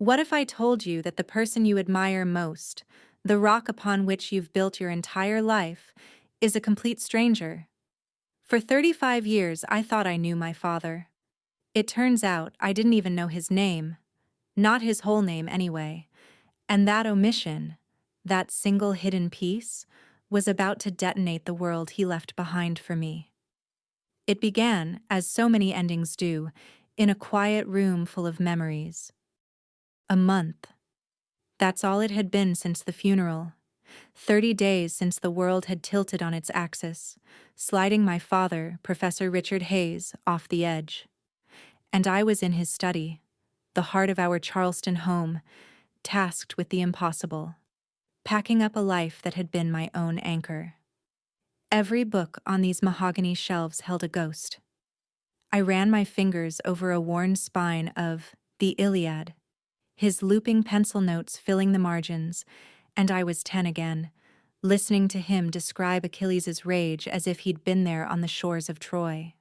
What if I told you that the person you admire most, the rock upon which you've built your entire life, is a complete stranger? For 35 years, I thought I knew my father. It turns out I didn't even know his name. Not his whole name, anyway. And that omission, that single hidden piece, was about to detonate the world he left behind for me. It began, as so many endings do, in a quiet room full of memories. A month. That's all it had been since the funeral. 30 days since the world had tilted on its axis, sliding my father, Professor Richard Hayes, off the edge. And I was in his study, the heart of our Charleston home, tasked with the impossible, packing up a life that had been my own anchor. Every book on these mahogany shelves held a ghost. I ran my fingers over a worn spine of the Iliad, his looping pencil notes filling the margins, and I was 10 again, listening to him describe Achilles' rage as if he'd been there on the shores of Troy.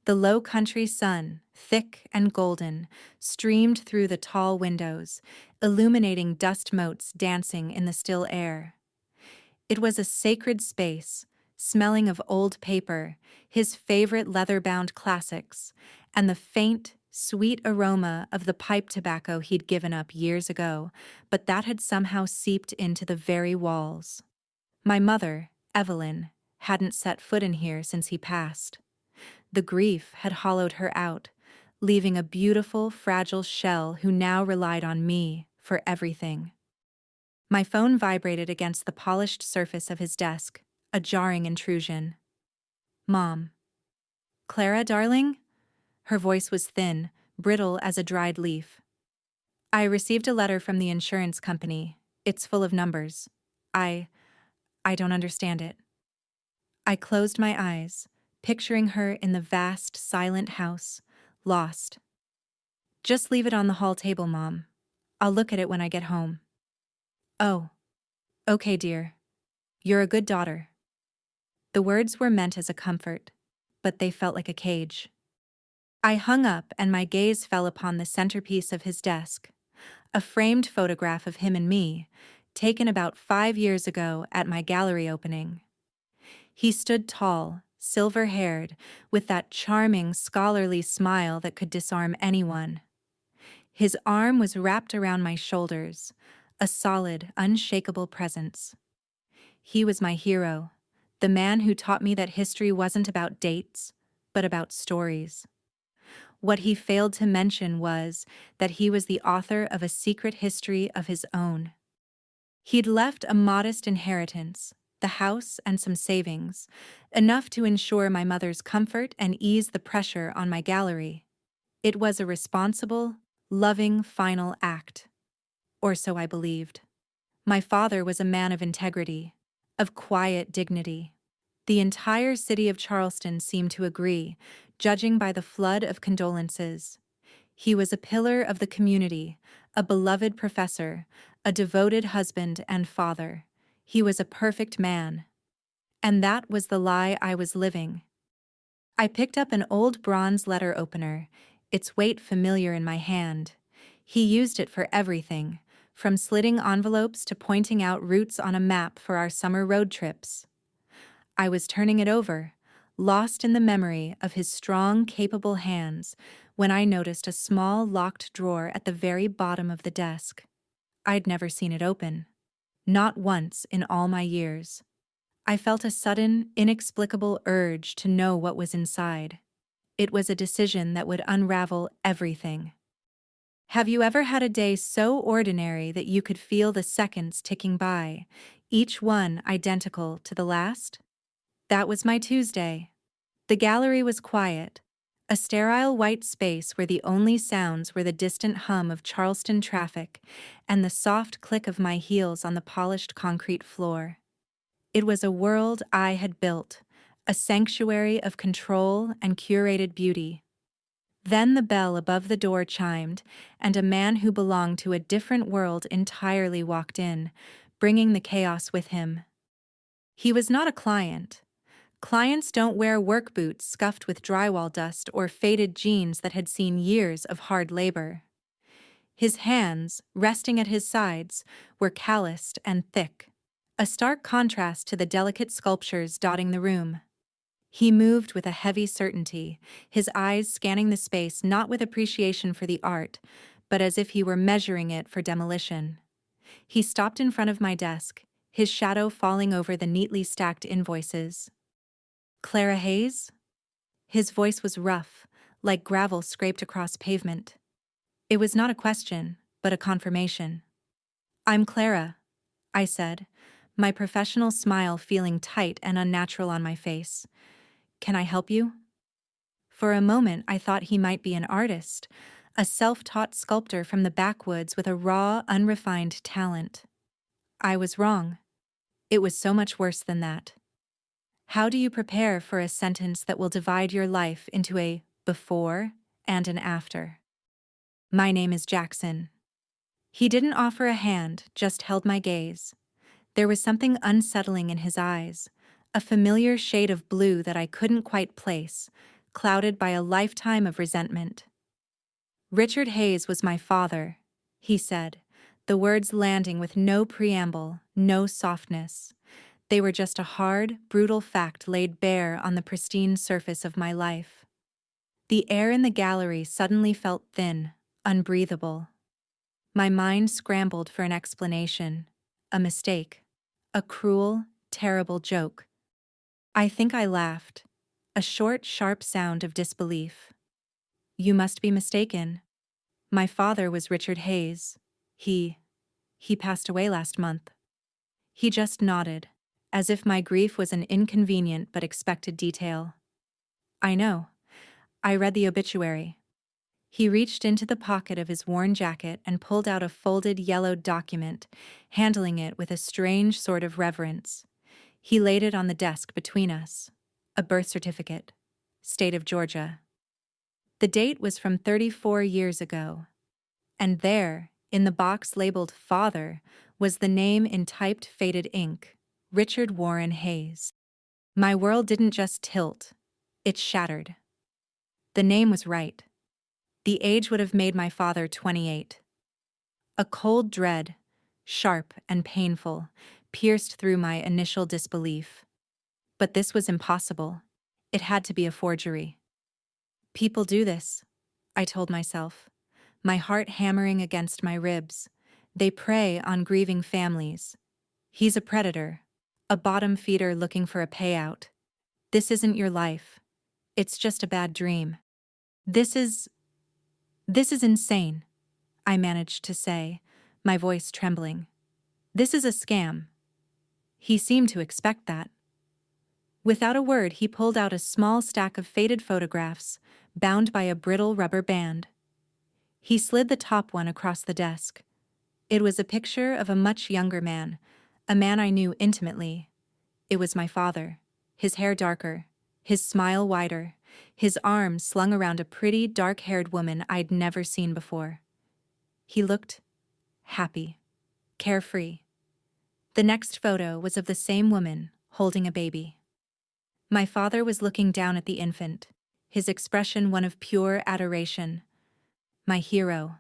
The low country sun, thick and golden, streamed through the tall windows, illuminating dust motes dancing in the still air. It was a sacred space, smelling of old paper, his favorite leather-bound classics, and the faint, sweet aroma of the pipe tobacco he'd given up years ago, but that had somehow seeped into the very walls. My mother, Evelyn, hadn't set foot in here since he passed. The grief had hollowed her out, leaving a beautiful, fragile shell who now relied on me for everything. My phone vibrated against the polished surface of his desk, a jarring intrusion. Mom. Clara, darling? Her voice was thin, brittle as a dried leaf. I received a letter from the insurance company. It's full of numbers. I don't understand it. I closed my eyes, picturing her in the vast, silent house, lost. Just leave it on the hall table, Mom. I'll look at it when I get home. Oh, okay, dear. You're a good daughter. The words were meant as a comfort, but they felt like a cage. I hung up and my gaze fell upon the centerpiece of his desk, a framed photograph of him and me, taken about 5 years ago at my gallery opening. He stood tall, silver-haired, with that charming, scholarly smile that could disarm anyone. His arm was wrapped around my shoulders, a solid, unshakable presence. He was my hero, the man who taught me that history wasn't about dates, but about stories. What he failed to mention was that he was the author of a secret history of his own. He'd left a modest inheritance, the house and some savings, enough to ensure my mother's comfort and ease the pressure on my gallery. It was a responsible, loving final act. Or so I believed. My father was a man of integrity, of quiet dignity. The entire city of Charleston seemed to agree, judging by the flood of condolences. He was a pillar of the community, a beloved professor, a devoted husband and father. He was a perfect man. And that was the lie I was living. I picked up an old bronze letter opener, its weight familiar in my hand. He used it for everything, from slitting envelopes to pointing out routes on a map for our summer road trips. I was turning it over, lost in the memory of his strong, capable hands, when I noticed a small, locked drawer at the very bottom of the desk. I'd never seen it open. Not once in all my years. I felt a sudden, inexplicable urge to know what was inside. It was a decision that would unravel everything. Have you ever had a day so ordinary that you could feel the seconds ticking by, each one identical to the last? That was my Tuesday. The gallery was quiet, a sterile white space where the only sounds were the distant hum of Charleston traffic and the soft click of my heels on the polished concrete floor. It was a world I had built, a sanctuary of control and curated beauty. Then the bell above the door chimed, and a man who belonged to a different world entirely walked in, bringing the chaos with him. He was not a client. Clients don't wear work boots scuffed with drywall dust or faded jeans that had seen years of hard labor. His hands, resting at his sides, were calloused and thick, a stark contrast to the delicate sculptures dotting the room. He moved with a heavy certainty, his eyes scanning the space not with appreciation for the art, but as if he were measuring it for demolition. He stopped in front of my desk, his shadow falling over the neatly stacked invoices. "Clara Hayes?" His voice was rough, like gravel scraped across pavement. It was not a question, but a confirmation. "I'm Clara," I said, my professional smile feeling tight and unnatural on my face. "Can I help you?" For a moment I thought he might be an artist, a self-taught sculptor from the backwoods with a raw, unrefined talent. I was wrong. It was so much worse than that. How do you prepare for a sentence that will divide your life into a before and an after? My name is Jackson. He didn't offer a hand, just held my gaze. There was something unsettling in his eyes, a familiar shade of blue that I couldn't quite place, clouded by a lifetime of resentment. "Richard Hayes was my father," he said, the words landing with no preamble, no softness. They were just a hard, brutal fact laid bare on the pristine surface of my life. The air in the gallery suddenly felt thin, unbreathable. My mind scrambled for an explanation, a mistake, a cruel, terrible joke. I think I laughed, a short, sharp sound of disbelief. "You must be mistaken. My father was Richard Hayes. He passed away last month." He just nodded, as if my grief was an inconvenient but expected detail. "I know. I read the obituary." He reached into the pocket of his worn jacket and pulled out a folded yellowed document, handling it with a strange sort of reverence. He laid it on the desk between us. A birth certificate. State of Georgia. The date was from 34 years ago. And there, in the box labeled Father, was the name in typed faded ink, Richard Warren Hayes. My world didn't just tilt, it shattered. The name was right. The age would have made my father 28. A cold dread, sharp and painful, pierced through my initial disbelief. But this was impossible. It had to be a forgery. "People do this," I told myself, my heart hammering against my ribs. "They prey on grieving families. He's a predator, a bottom feeder looking for a payout. This isn't your life. It's just a bad dream." This is insane," I managed to say, my voice trembling. "This is a scam." He seemed to expect that. Without a word, he pulled out a small stack of faded photographs, bound by a brittle rubber band. He slid the top one across the desk. It was a picture of a much younger man, a man I knew intimately. It was my father, his hair darker, his smile wider, his arms slung around a pretty, dark-haired woman I'd never seen before. He looked happy, carefree. The next photo was of the same woman, holding a baby. My father was looking down at the infant, his expression one of pure adoration. My hero,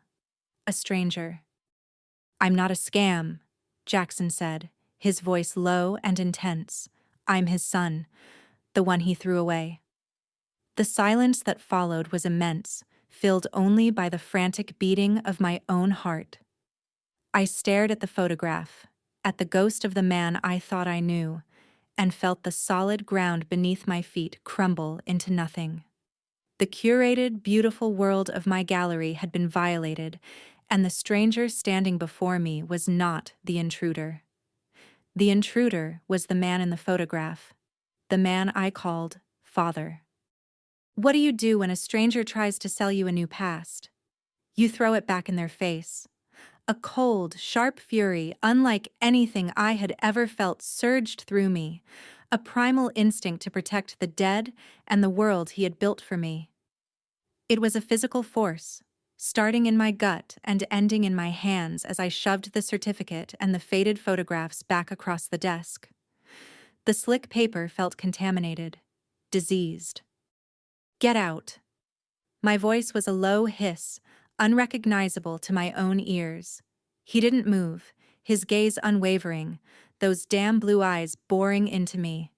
a stranger. "I'm not a scam," Jackson said, his voice low and intense. "I'm his son, the one he threw away." The silence that followed was immense, filled only by the frantic beating of my own heart. I stared at the photograph, at the ghost of the man I thought I knew, and felt the solid ground beneath my feet crumble into nothing. The curated, beautiful world of my gallery had been violated, and the stranger standing before me was not the intruder. The intruder was the man in the photograph, the man I called Father. What do you do when a stranger tries to sell you a new past? You throw it back in their face. A cold, sharp fury, unlike anything I had ever felt, surged through me, a primal instinct to protect the dead and the world he had built for me. It was a physical force, starting in my gut and ending in my hands as I shoved the certificate and the faded photographs back across the desk. The slick paper felt contaminated, diseased. "Get out." My voice was a low hiss, unrecognizable to my own ears. He didn't move, his gaze unwavering, those damn blue eyes boring into me.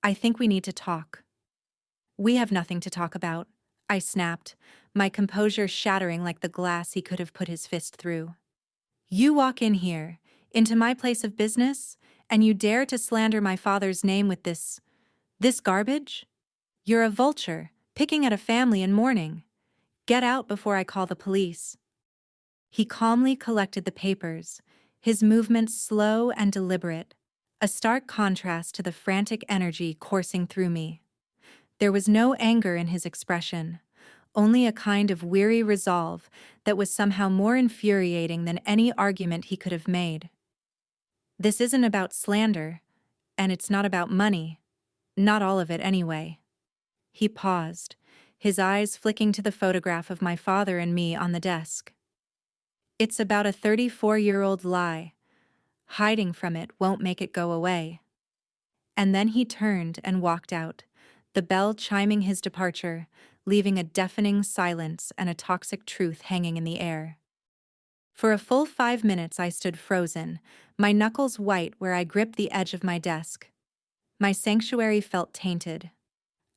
I think we need to talk. We have nothing to talk about, I snapped, my composure shattering like the glass he could have put his fist through. You walk in here, into my place of business, and you dare to slander my father's name with this garbage? You're a vulture, picking at a family in mourning. Get out before I call the police. He calmly collected the papers, his movements slow and deliberate, a stark contrast to the frantic energy coursing through me. There was no anger in his expression, only a kind of weary resolve that was somehow more infuriating than any argument he could have made. This isn't about slander, and it's not about money. Not all of it, anyway. He paused, his eyes flicking to the photograph of my father and me on the desk. It's about a 34-year-old lie. Hiding from it won't make it go away. And then he turned and walked out, the bell chiming his departure, leaving a deafening silence and a toxic truth hanging in the air. For a full 5 minutes I stood frozen, my knuckles white where I gripped the edge of my desk. My sanctuary felt tainted.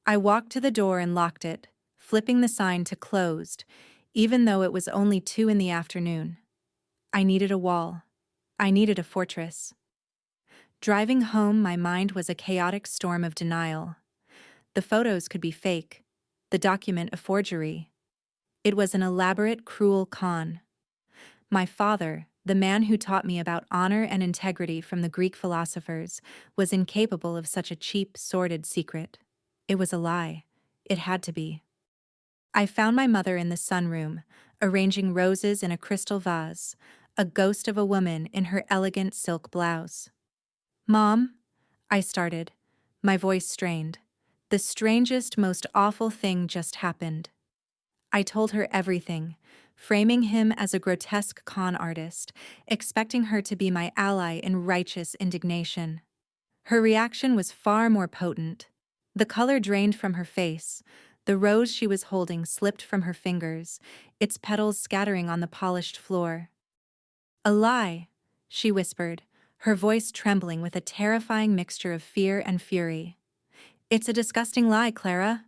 I walked to the door and locked it, flipping the sign to closed, even though it was only 2 in the afternoon. I needed a wall. I needed a fortress. Driving home, my mind was a chaotic storm of denial. The photos could be fake, the document a forgery. It was an elaborate, cruel con. My father, the man who taught me about honor and integrity from the Greek philosophers, was incapable of such a cheap, sordid secret. It was a lie. It had to be. I found my mother in the sunroom, arranging roses in a crystal vase, a ghost of a woman in her elegant silk blouse. "Mom," I started, my voice strained. The strangest, most awful thing just happened. I told her everything, framing him as a grotesque con artist, expecting her to be my ally in righteous indignation. Her reaction was far more potent. The color drained from her face, the rose she was holding slipped from her fingers, its petals scattering on the polished floor. "A lie," she whispered, her voice trembling with a terrifying mixture of fear and fury. "It's a disgusting lie, Clara."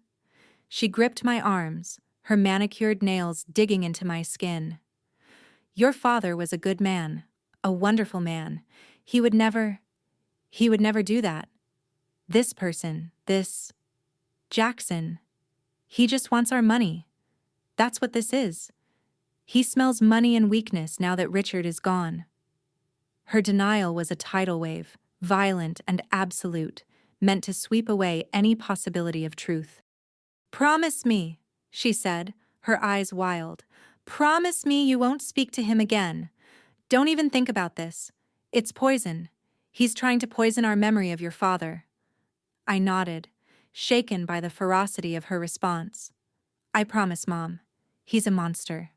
She gripped my arms, her manicured nails digging into my skin. "Your father was a good man, a wonderful man. He would never do that. This person, this Jackson, he just wants our money. That's what this is. He smells money and weakness now that Richard is gone." Her denial was a tidal wave, violent and absolute, meant to sweep away any possibility of truth. "Promise me," she said, her eyes wild. "Promise me you won't speak to him again. Don't even think about this. It's poison. He's trying to poison our memory of your father." I nodded, shaken by the ferocity of her response. "I promise, Mom. He's a monster.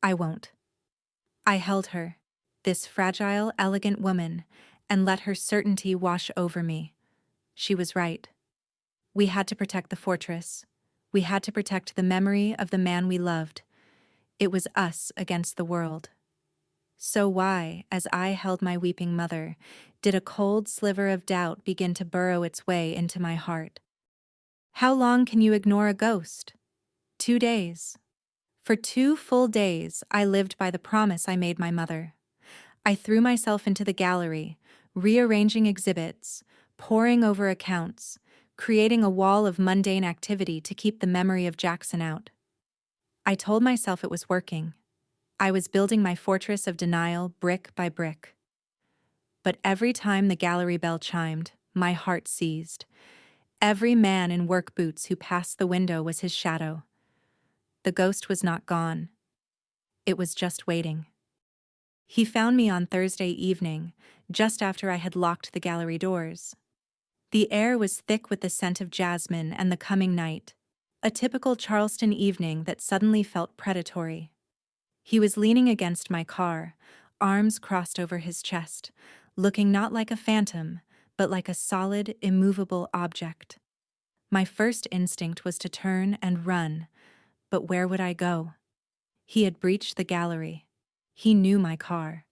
I won't." I held her, this fragile, elegant woman, and let her certainty wash over me. She was right. We had to protect the fortress. We had to protect the memory of the man we loved. It was us against the world. So why, as I held my weeping mother, did a cold sliver of doubt begin to burrow its way into my heart? How long can you ignore a ghost? 2 days. For 2 full days, I lived by the promise I made my mother. I threw myself into the gallery, rearranging exhibits, poring over accounts, creating a wall of mundane activity to keep the memory of Jackson out. I told myself it was working. I was building my fortress of denial brick by brick. But every time the gallery bell chimed, my heart seized. Every man in work boots who passed the window was his shadow. The ghost was not gone. It was just waiting. He found me on Thursday evening, just after I had locked the gallery doors. The air was thick with the scent of jasmine and the coming night, a typical Charleston evening that suddenly felt predatory. He was leaning against my car, arms crossed over his chest, looking not like a phantom, but like a solid, immovable object. My first instinct was to turn and run, but where would I go? He had breached the gallery. He knew my car.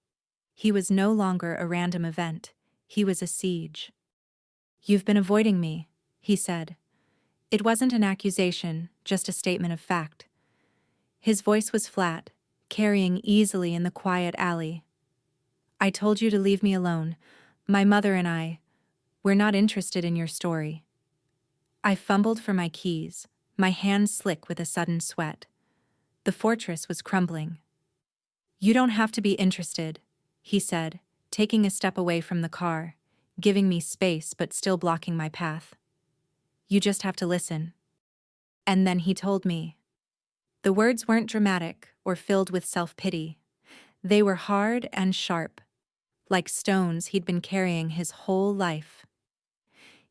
He was no longer a random event. He was a siege. "You've been avoiding me," he said. It wasn't an accusation, just a statement of fact. His voice was flat, carrying easily in the quiet alley. "I told you to leave me alone. My mother and we're not interested in your story." I fumbled for my keys, my hands slick with a sudden sweat. The fortress was crumbling. "You don't have to be interested," he said, taking a step away from the car, giving me space but still blocking my path. "You just have to listen." And then he told me. The words weren't dramatic or filled with self-pity. They were hard and sharp, like stones he'd been carrying his whole life.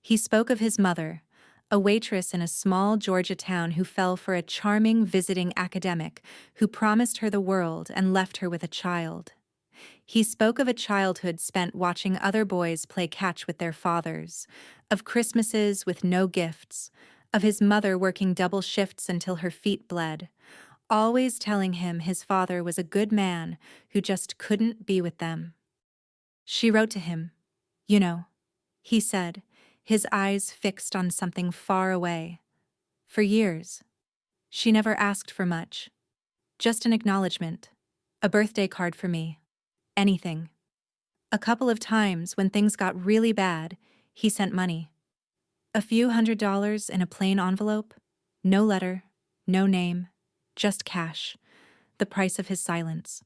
He spoke of his mother, a waitress in a small Georgia town who fell for a charming visiting academic who promised her the world and left her with a child. He spoke of a childhood spent watching other boys play catch with their fathers, of Christmases with no gifts, of his mother working double shifts until her feet bled, always telling him his father was a good man who just couldn't be with them. She wrote to him. "You know," he said, his eyes fixed on something far away. "For years. She never asked for much. Just an acknowledgement. A birthday card for me. Anything. A couple of times when things got really bad, he sent money. A few $100s in a plain envelope. No letter, no name, just cash. The price of his silence."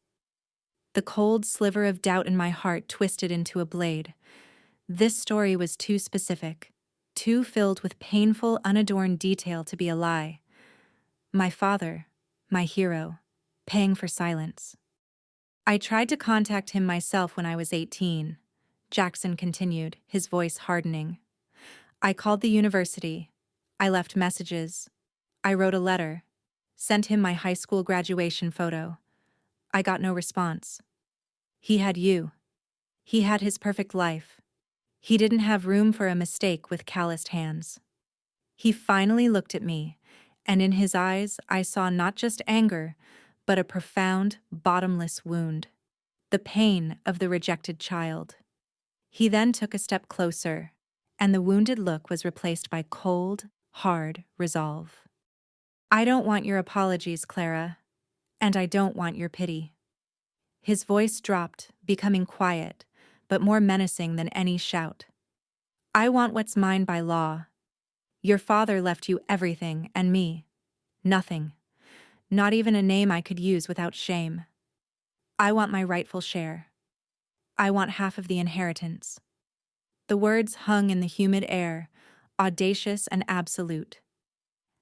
The cold sliver of doubt in my heart twisted into a blade. This story was too specific, too filled with painful, unadorned detail to be a lie. My father, my hero, paying for silence. "I tried to contact him myself when I was 18, Jackson continued, his voice hardening. "I called the university. I left messages. I wrote a letter. Sent him my high school graduation photo. I got no response. He had you. He had his perfect life. He didn't have room for a mistake with calloused hands." He finally looked at me, and in his eyes I saw not just anger, but a profound, bottomless wound. The pain of the rejected child. He then took a step closer, and the wounded look was replaced by cold, hard resolve. "I don't want your apologies, Clara, and I don't want your pity." His voice dropped, becoming quiet, but more menacing than any shout. "I want what's mine by law. Your father left you everything, and me. Nothing. Not even a name I could use without shame. I want my rightful share. I want half of the inheritance." The words hung in the humid air, audacious and absolute.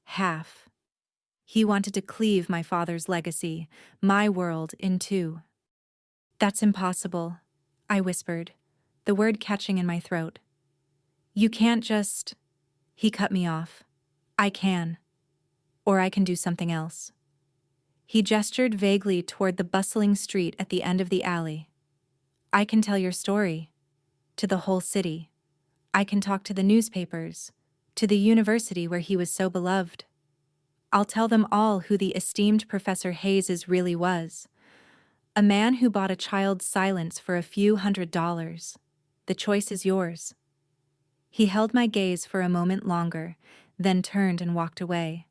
Half. He wanted to cleave my father's legacy, my world, in two. "That's impossible," I whispered, the word catching in my throat. "You can't just—" He cut me off. "I can. Or I can do something else." He gestured vaguely toward the bustling street at the end of the alley. "I can tell your story. To the whole city. I can talk to the newspapers. To the university where he was so beloved. I'll tell them all who the esteemed Professor Hayes really was. A man who bought a child's silence for a few $100s. The choice is yours." He held my gaze for a moment longer, then turned and walked away,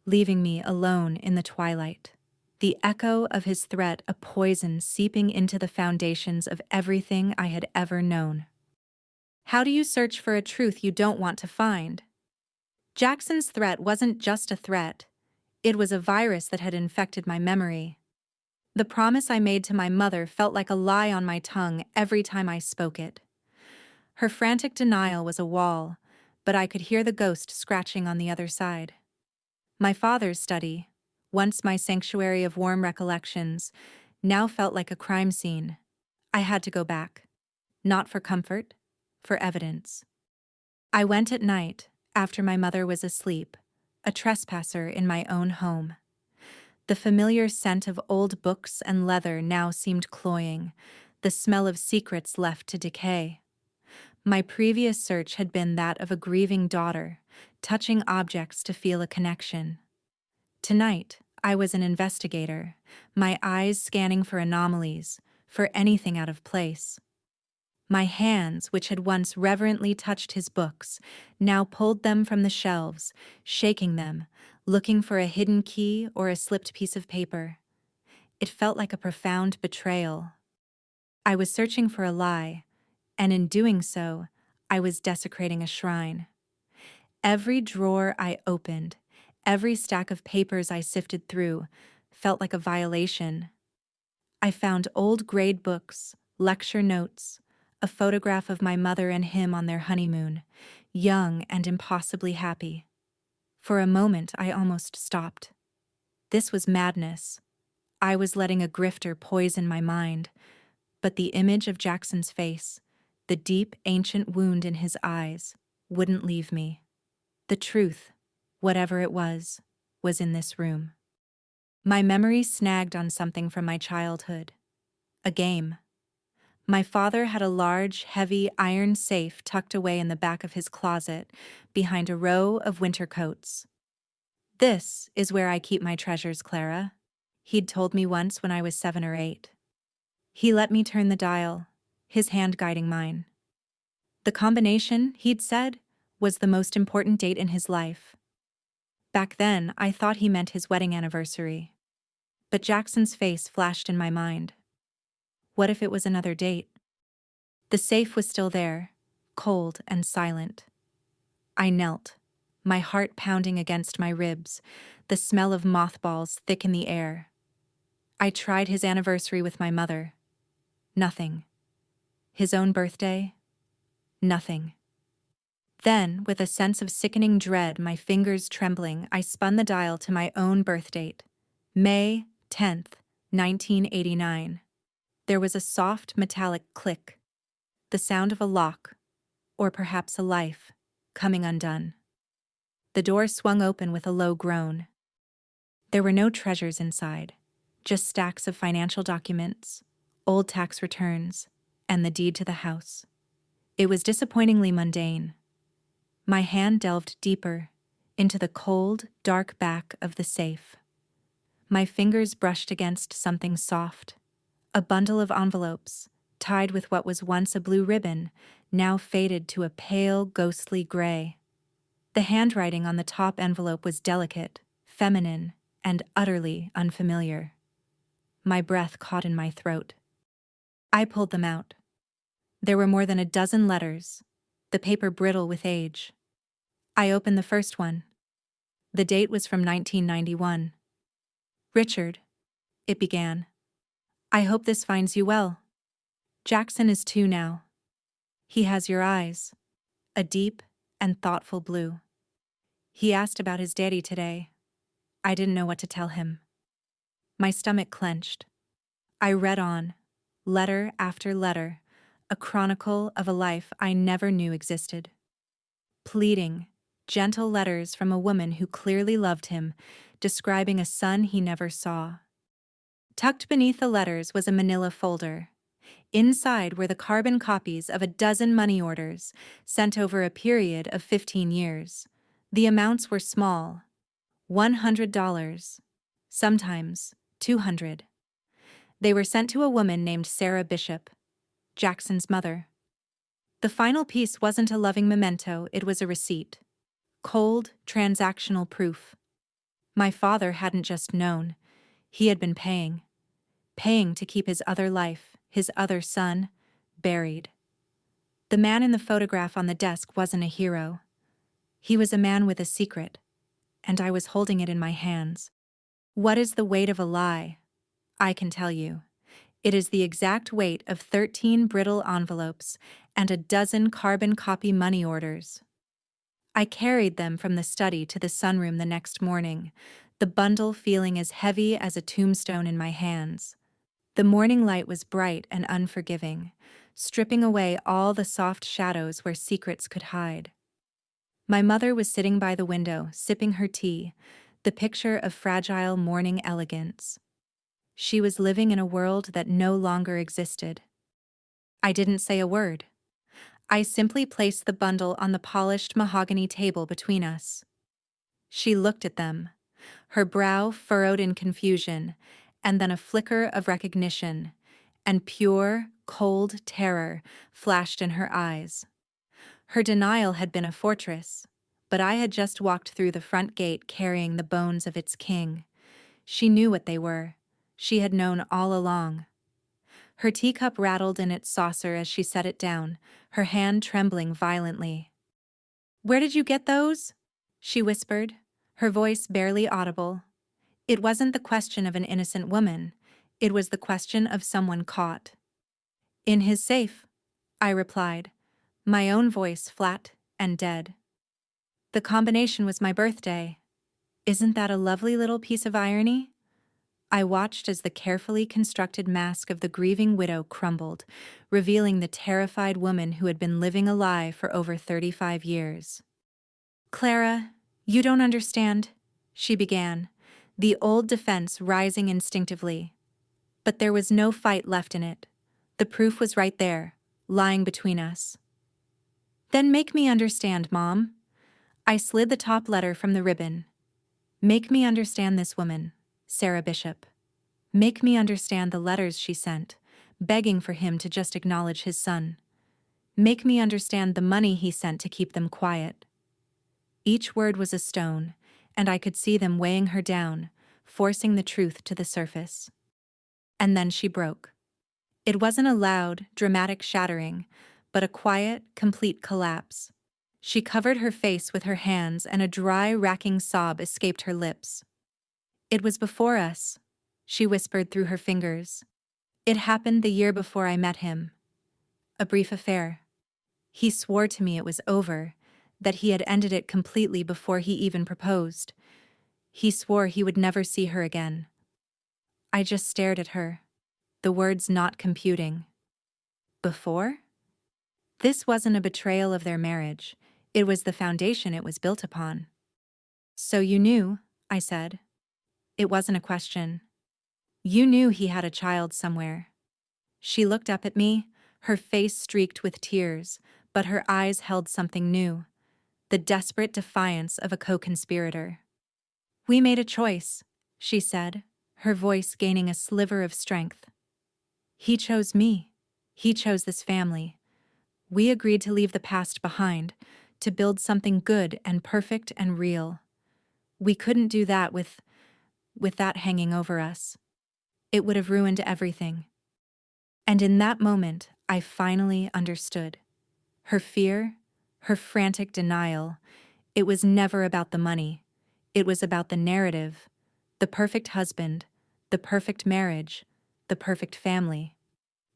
leaving me alone in the twilight. The echo of his threat a poison seeping into the foundations of everything I had ever known. How do you search for a truth you don't want to find? Jackson's threat wasn't just a threat. It was a virus that had infected my memory. The promise I made to my mother felt like a lie on my tongue every time I spoke it. Her frantic denial was a wall, but I could hear the ghost scratching on the other side. My father's study, once my sanctuary of warm recollections, now felt like a crime scene. I had to go back. Not for comfort, for evidence. I went at night, after my mother was asleep, a trespasser in my own home. The familiar scent of old books and leather now seemed cloying, the smell of secrets left to decay. My previous search had been that of a grieving daughter, touching objects to feel a connection. Tonight, I was an investigator, my eyes scanning for anomalies, for anything out of place. My hands, which had once reverently touched his books, now pulled them from the shelves, shaking them, looking for a hidden key or a slipped piece of paper. It felt like a profound betrayal. I was searching for a lie, and in doing so, I was desecrating a shrine. Every drawer I opened, every stack of papers I sifted through, felt like a violation. I found old grade books, lecture notes, a photograph of my mother and him on their honeymoon, young and impossibly happy. For a moment, I almost stopped. This was madness. I was letting a grifter poison my mind, but the image of Jackson's face, the deep, ancient wound in his eyes, wouldn't leave me. The truth, whatever it was in this room. My memory snagged on something from my childhood. A game. My father had a large, heavy iron safe tucked away in the back of his closet, behind a row of winter coats. "This is where I keep my treasures, Clara," he'd told me once when I was 7 or 8. He let me turn the dial, his hand guiding mine. The combination, he'd said, was the most important date in his life. Back then, I thought he meant his wedding anniversary. But Jackson's face flashed in my mind. What if it was another date? The safe was still there, cold and silent. I knelt, my heart pounding against my ribs, the smell of mothballs thick in the air. I tried his anniversary with my mother. Nothing. His own birthday? Nothing. Then, with a sense of sickening dread, my fingers trembling, I spun the dial to my own birth date. May 10th, 1989. There was a soft metallic click, the sound of a lock, or perhaps a life, coming undone. The door swung open with a low groan. There were no treasures inside, just stacks of financial documents, old tax returns, and the deed to the house. It was disappointingly mundane. My hand delved deeper into the cold, dark back of the safe. My fingers brushed against something soft, a bundle of envelopes, tied with what was once a blue ribbon, now faded to a pale, ghostly gray. The handwriting on the top envelope was delicate, feminine, and utterly unfamiliar. My breath caught in my throat. I pulled them out. There were more than a dozen letters, the paper brittle with age. I opened the first one. The date was from 1991. "Richard," it began. "I hope this finds you well. Jackson is 2 now. He has your eyes, a deep and thoughtful blue. He asked about his daddy today. I didn't know what to tell him." My stomach clenched. I read on, letter after letter, a chronicle of a life I never knew existed. Pleading, gentle letters from a woman who clearly loved him, describing a son he never saw. Tucked beneath the letters was a manila folder. Inside were the carbon copies of a dozen money orders, sent over a period of 15 years. The amounts were small, $100, sometimes $200. They were sent to a woman named Sarah Bishop, Jackson's mother. The final piece wasn't a loving memento, it was a receipt. Cold, transactional proof. My father hadn't just known. He had been paying. Paying to keep his other life, his other son, buried. The man in the photograph on the desk wasn't a hero. He was a man with a secret, and I was holding it in my hands. What is the weight of a lie? I can tell you. It is the exact weight of 13 brittle envelopes and a dozen carbon copy money orders. I carried them from the study to the sunroom the next morning, the bundle feeling as heavy as a tombstone in my hands. The morning light was bright and unforgiving, stripping away all the soft shadows where secrets could hide. My mother was sitting by the window, sipping her tea, the picture of fragile morning elegance. She was living in a world that no longer existed. I didn't say a word. I simply placed the bundle on the polished mahogany table between us. She looked at them, her brow furrowed in confusion, and then a flicker of recognition, and pure, cold terror flashed in her eyes. Her denial had been a fortress, but I had just walked through the front gate carrying the bones of its king. She knew what they were. She had known all along. Her teacup rattled in its saucer as she set it down, her hand trembling violently. "Where did you get those?" she whispered, her voice barely audible. It wasn't the question of an innocent woman. It was the question of someone caught. "In his safe," I replied, my own voice flat and dead. "The combination was my birthday. Isn't that a lovely little piece of irony?" I watched as the carefully constructed mask of the grieving widow crumbled, revealing the terrified woman who had been living a lie for over 35 years. "Clara, you don't understand," she began, the old defense rising instinctively. But there was no fight left in it. The proof was right there, lying between us. "Then make me understand, Mom." I slid the top letter from the ribbon. "Make me understand this woman, Sarah Bishop. Make me understand the letters she sent, begging for him to just acknowledge his son. Make me understand the money he sent to keep them quiet." Each word was a stone, and I could see them weighing her down, forcing the truth to the surface. And then she broke. It wasn't a loud, dramatic shattering, but a quiet, complete collapse. She covered her face with her hands and a dry, racking sob escaped her lips. "It was before us," she whispered through her fingers. "It happened the year before I met him. A brief affair. He swore to me it was over, that he had ended it completely before he even proposed. He swore he would never see her again." I just stared at her, the words not computing. Before? This wasn't a betrayal of their marriage. It was the foundation it was built upon. "So you knew," I said. It wasn't a question. "You knew he had a child somewhere." She looked up at me, her face streaked with tears, but her eyes held something new, the desperate defiance of a co-conspirator. "We made a choice," she said, her voice gaining a sliver of strength. "He chose me. He chose this family. We agreed to leave the past behind, to build something good and perfect and real. We couldn't do that with that hanging over us. It would have ruined everything." And in that moment, I finally understood. Her fear, her frantic denial, it was never about the money. It was about the narrative, the perfect husband, the perfect marriage, the perfect family.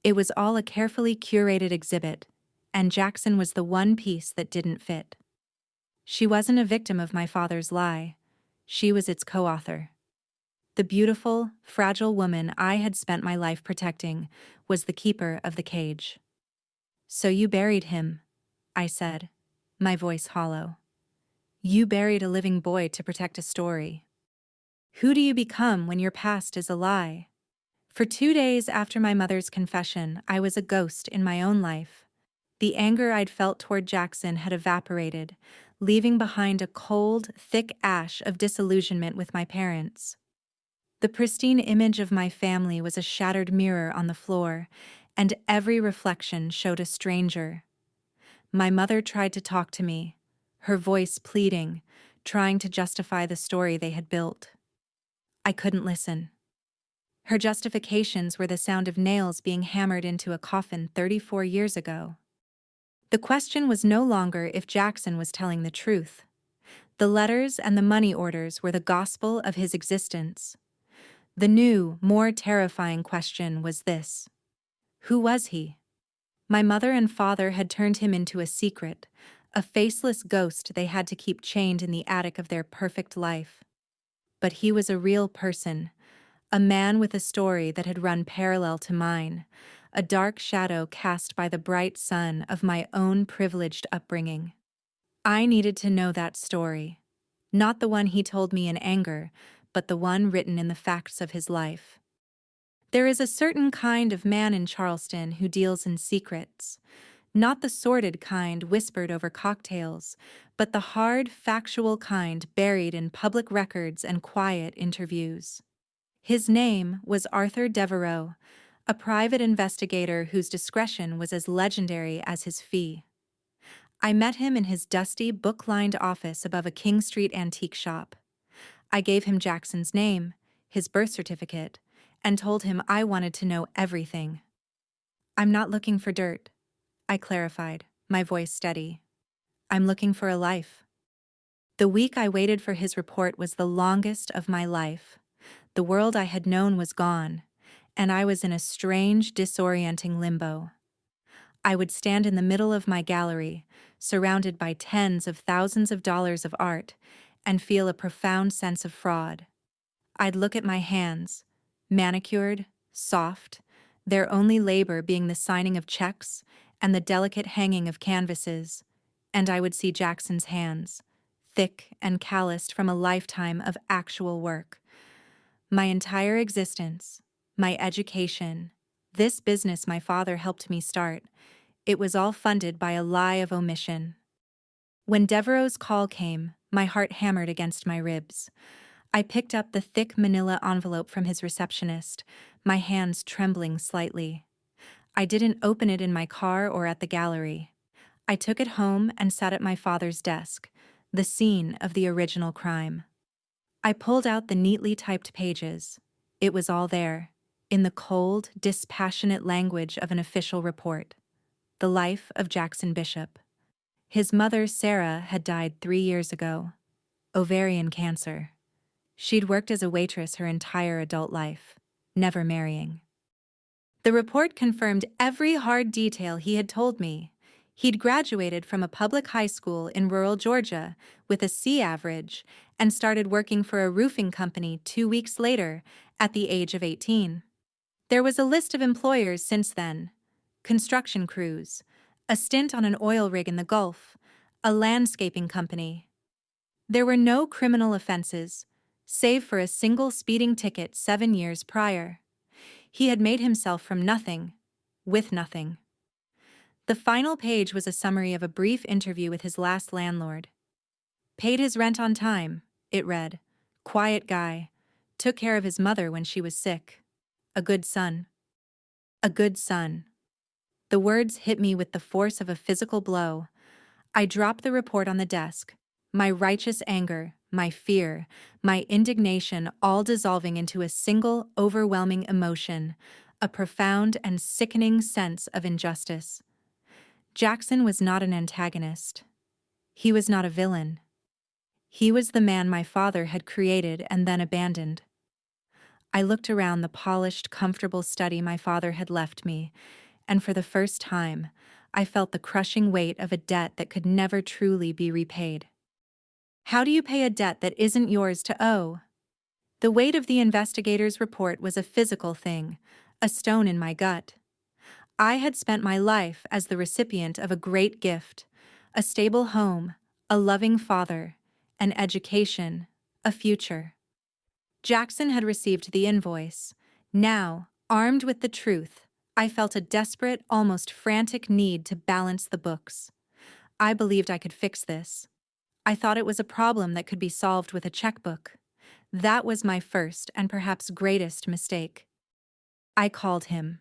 It was all a carefully curated exhibit, and Jackson was the one piece that didn't fit. She wasn't a victim of my father's lie. She was its co-author. The beautiful, fragile woman I had spent my life protecting was the keeper of the cage. "So you buried him," I said, my voice hollow. "You buried a living boy to protect a story. Who do you become when your past is a lie?" For 2 days after my mother's confession, I was a ghost in my own life. The anger I'd felt toward Jackson had evaporated, leaving behind a cold, thick ash of disillusionment with my parents. The pristine image of my family was a shattered mirror on the floor, and every reflection showed a stranger. My mother tried to talk to me, her voice pleading, trying to justify the story they had built. I couldn't listen. Her justifications were the sound of nails being hammered into a coffin 34 years ago. The question was no longer if Jackson was telling the truth. The letters and the money orders were the gospel of his existence. The new, more terrifying question was this: who was he? My mother and father had turned him into a secret, a faceless ghost they had to keep chained in the attic of their perfect life. But he was a real person, a man with a story that had run parallel to mine, a dark shadow cast by the bright sun of my own privileged upbringing. I needed to know that story, not the one he told me in anger, but the one written in the facts of his life. There is a certain kind of man in Charleston who deals in secrets. Not the sordid kind whispered over cocktails, but the hard, factual kind buried in public records and quiet interviews. His name was Arthur Devereux, a private investigator whose discretion was as legendary as his fee. I met him in his dusty, book-lined office above a King Street antique shop. I gave him Jackson's name, his birth certificate, and told him I wanted to know everything. "I'm not looking for dirt," I clarified, my voice steady. "I'm looking for a life." The week I waited for his report was the longest of my life. The world I had known was gone, and I was in a strange, disorienting limbo. I would stand in the middle of my gallery, surrounded by tens of thousands of dollars of art, and feel a profound sense of fraud. I'd look at my hands, manicured, soft, their only labor being the signing of checks and the delicate hanging of canvases, and I would see Jackson's hands, thick and calloused from a lifetime of actual work. My entire existence, my education, this business my father helped me start, it was all funded by a lie of omission. When Devereux's call came, my heart hammered against my ribs. I picked up the thick manila envelope from his receptionist, my hands trembling slightly. I didn't open it in my car or at the gallery. I took it home and sat at my father's desk, the scene of the original crime. I pulled out the neatly typed pages. It was all there, in the cold, dispassionate language of an official report. The life of Jackson Bishop. His mother, Sarah, had died 3 years ago. Ovarian cancer. She'd worked as a waitress her entire adult life, never marrying. The report confirmed every hard detail he had told me. He'd graduated from a public high school in rural Georgia with a C average and started working for a roofing company 2 weeks later at the age of 18. There was a list of employers since then: construction crews, a stint on an oil rig in the Gulf, a landscaping company. There were no criminal offenses, save for a single speeding ticket 7 years prior. He had made himself from nothing, with nothing. The final page was a summary of a brief interview with his last landlord. "Paid his rent on time," it read. "Quiet guy. Took care of his mother when she was sick. A good son." A good son. The words hit me with the force of a physical blow. I dropped the report on the desk, my righteous anger, my fear, my indignation all dissolving into a single, overwhelming emotion, a profound and sickening sense of injustice. Jackson was not an antagonist. He was not a villain. He was the man my father had created and then abandoned. I looked around the polished, comfortable study my father had left me, and for the first time, I felt the crushing weight of a debt that could never truly be repaid. How do you pay a debt that isn't yours to owe? The weight of the investigator's report was a physical thing, a stone in my gut. I had spent my life as the recipient of a great gift: a stable home, a loving father, an education, a future. Jackson had received the invoice. Now, armed with the truth, I felt a desperate, almost frantic need to balance the books. I believed I could fix this. I thought it was a problem that could be solved with a checkbook. That was my first and perhaps greatest mistake. I called him.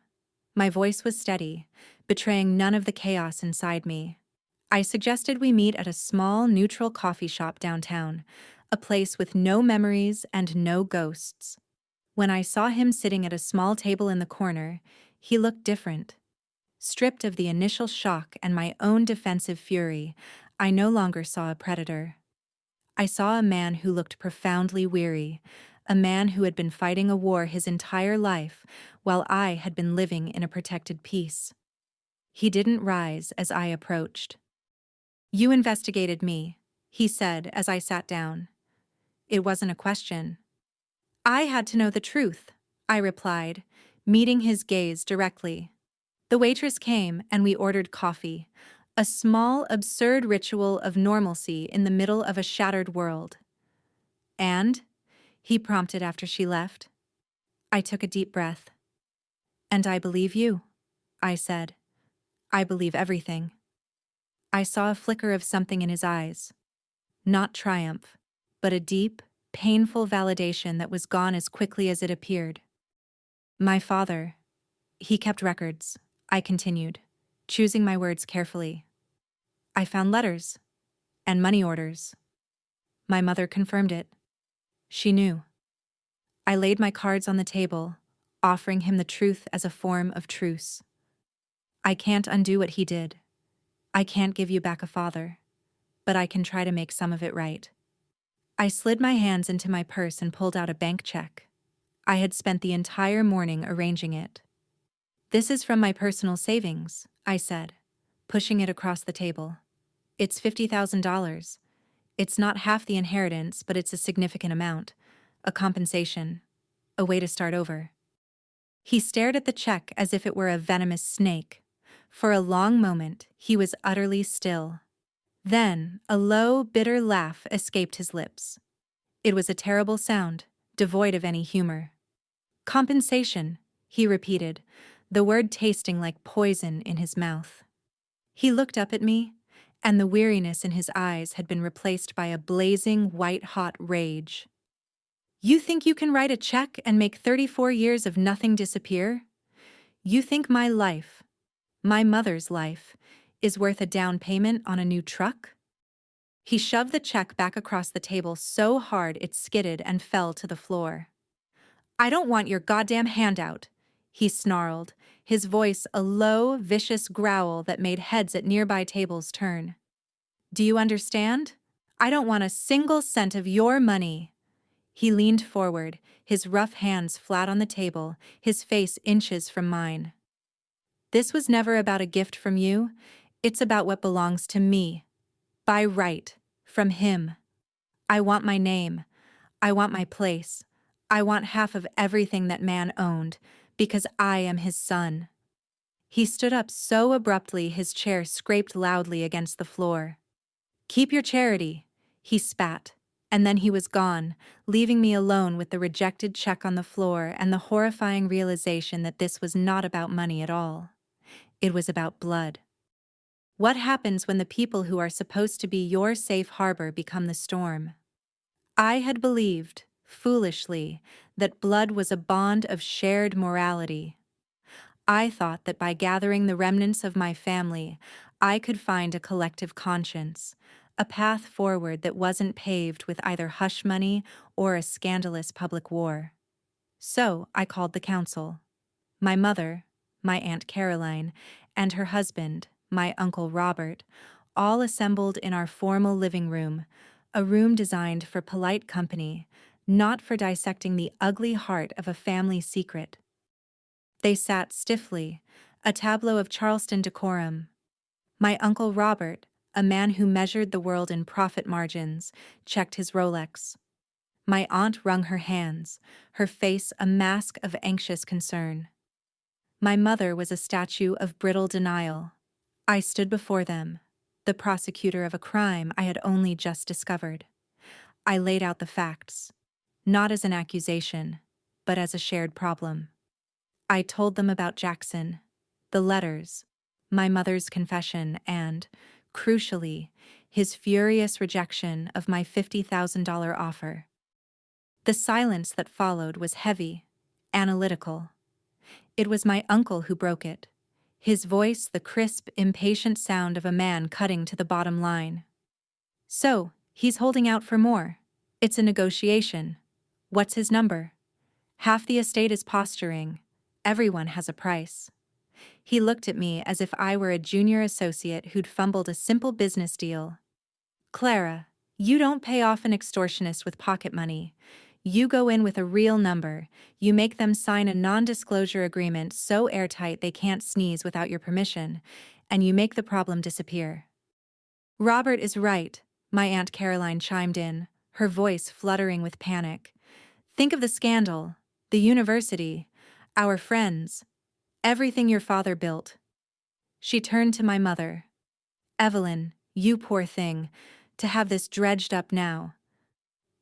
My voice was steady, betraying none of the chaos inside me. I suggested we meet at a small, neutral coffee shop downtown, a place with no memories and no ghosts. When I saw him sitting at a small table in the corner, he looked different. Stripped of the initial shock and my own defensive fury, I no longer saw a predator. I saw a man who looked profoundly weary, a man who had been fighting a war his entire life, while I had been living in a protected peace. He didn't rise as I approached. "You investigated me," he said as I sat down. It wasn't a question. "I had to know the truth," I replied, meeting his gaze directly. The waitress came and we ordered coffee, a small, absurd ritual of normalcy in the middle of a shattered world. "And?" he prompted after she left. I took a deep breath. "And I believe you," I said. I believe everything. I saw a flicker of something in his eyes. Not triumph, but a deep, painful validation that was gone as quickly as it appeared. My father, he kept records, I continued, choosing my words carefully. I found letters and money orders. My mother confirmed it. She knew. I laid my cards on the table, offering him the truth as a form of truce. I can't undo what he did. I can't give you back a father, but I can try to make some of it right. I slid my hands into my purse and pulled out a bank check. I had spent the entire morning arranging it. This is from my personal savings, I said, pushing it across the table. It's $50,000. It's not half the inheritance, but it's a significant amount. A compensation. A way to start over. He stared at the check as if it were a venomous snake. For a long moment, he was utterly still. Then, a low, bitter laugh escaped his lips. It was a terrible sound, devoid of any humor. Compensation, he repeated, the word tasting like poison in his mouth. He looked up at me, and the weariness in his eyes had been replaced by a blazing, white-hot rage. You think you can write a check and make 34 years of nothing disappear? You think my life, my mother's life, is worth a down payment on a new truck? He shoved the check back across the table so hard it skidded and fell to the floor. I don't want your goddamn handout, he snarled, his voice a low, vicious growl that made heads at nearby tables turn. Do you understand? I don't want a single cent of your money. He leaned forward, his rough hands flat on the table, his face inches from mine. This was never about a gift from you. It's about what belongs to me. By right, from him. I want my name. I want my place. I want half of everything that man owned, because I am his son. He stood up so abruptly his chair scraped loudly against the floor. Keep your charity, he spat, and then he was gone, leaving me alone with the rejected check on the floor and the horrifying realization that this was not about money at all. It was about blood. What happens when the people who are supposed to be your safe harbor become the storm? I had believed, foolishly, that blood was a bond of shared morality. I thought that by gathering the remnants of my family, I could find a collective conscience, a path forward that wasn't paved with either hush money or a scandalous public war. So I called the council. My mother, my Aunt Caroline, and her husband, my Uncle Robert, all assembled in our formal living room, a room designed for polite company, not for dissecting the ugly heart of a family secret. They sat stiffly, a tableau of Charleston decorum. My Uncle Robert, a man who measured the world in profit margins, checked his Rolex. My aunt wrung her hands, her face a mask of anxious concern. My mother was a statue of brittle denial. I stood before them, the prosecutor of a crime I had only just discovered. I laid out the facts, not as an accusation, but as a shared problem. I told them about Jackson, the letters, my mother's confession, and, crucially, his furious rejection of my $50,000 offer. The silence that followed was heavy, analytical. It was my uncle who broke it, his voice the crisp, impatient sound of a man cutting to the bottom line. So, he's holding out for more. It's a negotiation. What's his number? Half the estate is posturing. Everyone has a price. He looked at me as if I were a junior associate who'd fumbled a simple business deal. Clara, you don't pay off an extortionist with pocket money. You go in with a real number, you make them sign a non-disclosure agreement so airtight they can't sneeze without your permission, and you make the problem disappear. Robert is right, my Aunt Caroline chimed in, her voice fluttering with panic. Think of the scandal, the university, our friends, everything your father built. She turned to my mother. Evelyn, you poor thing, to have this dredged up now.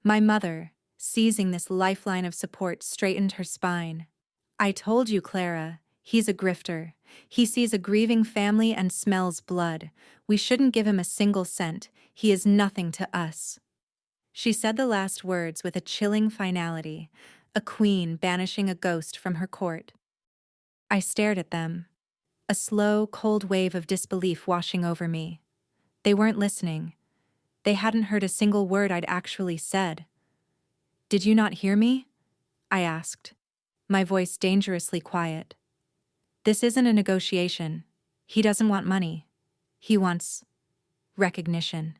My mother, seizing this lifeline of support, straightened her spine. I told you, Clara, He's a grifter. He sees a grieving family and smells blood. We shouldn't give him a single cent. He is nothing to us." She said the last words with a chilling finality, a queen banishing a ghost from her court. I stared at them, a slow, cold wave of disbelief washing over me. They weren't listening. They hadn't heard a single word I'd actually said. "Did you not hear me?" I asked, my voice dangerously quiet. "This isn't a negotiation. He doesn't want money. He wants recognition.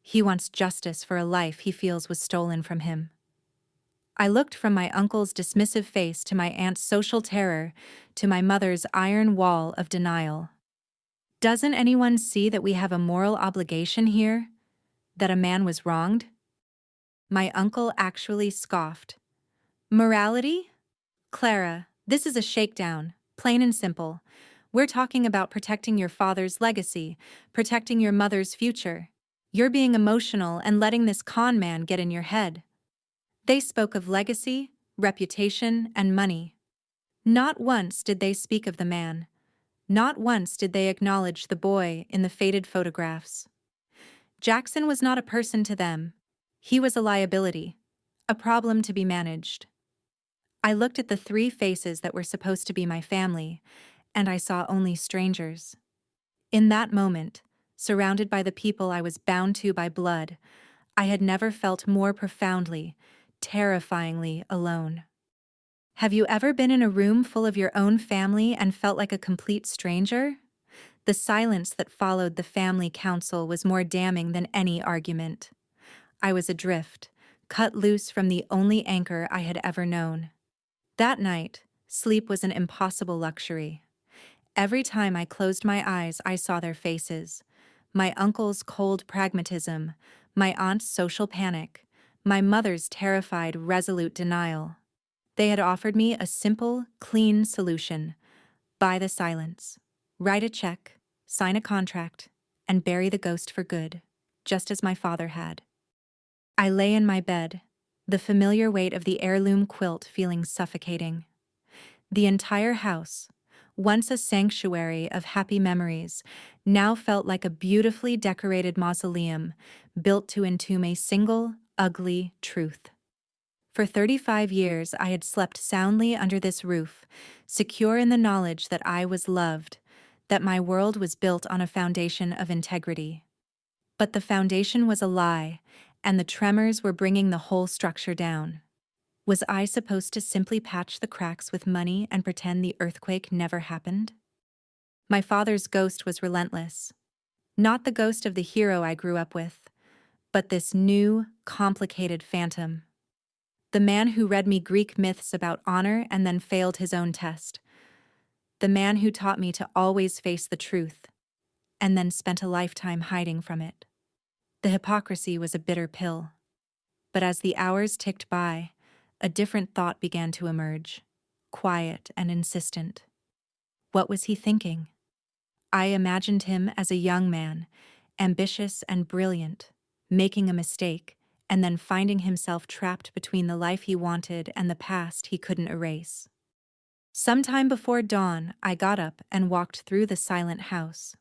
He wants justice for a life he feels was stolen from him." I looked from my uncle's dismissive face to my aunt's social terror to my mother's iron wall of denial. "Doesn't anyone see that we have a moral obligation here? That a man was wronged?" My uncle actually scoffed. "Morality? Clara, this is a shakedown, plain and simple. We're talking about protecting your father's legacy, protecting your mother's future. You're being emotional and letting this con man get in your head." They spoke of legacy, reputation, and money. Not once did they speak of the man. Not once did they acknowledge the boy in the faded photographs. Jackson was not a person to them. He was a liability, a problem to be managed. I looked at the three faces that were supposed to be my family, and I saw only strangers. In that moment, surrounded by the people I was bound to by blood, I had never felt more profoundly, terrifyingly alone. Have you ever been in a room full of your own family and felt like a complete stranger? The silence that followed the family council was more damning than any argument. I was adrift, cut loose from the only anchor I had ever known. That night, sleep was an impossible luxury. Every time I closed my eyes, I saw their faces. My uncle's cold pragmatism, my aunt's social panic, my mother's terrified, resolute denial. They had offered me a simple, clean solution: buy the silence, write a check, sign a contract, and bury the ghost for good, just as my father had. I lay in my bed, the familiar weight of the heirloom quilt feeling suffocating. The entire house, once a sanctuary of happy memories, now felt like a beautifully decorated mausoleum built to entomb a single, ugly truth. For 35 years I had slept soundly under this roof, secure in the knowledge that I was loved, that my world was built on a foundation of integrity. But the foundation was a lie, and the tremors were bringing the whole structure down. Was I supposed to simply patch the cracks with money and pretend the earthquake never happened? My father's ghost was relentless. Not the ghost of the hero I grew up with, but this new, complicated phantom. The man who read me Greek myths about honor and then failed his own test. The man who taught me to always face the truth, and then spent a lifetime hiding from it. The hypocrisy was a bitter pill. But as the hours ticked by, a different thought began to emerge, quiet and insistent. What was he thinking? I imagined him as a young man, ambitious and brilliant, making a mistake, and then finding himself trapped between the life he wanted and the past he couldn't erase. Sometime before dawn, I got up and walked through the silent house.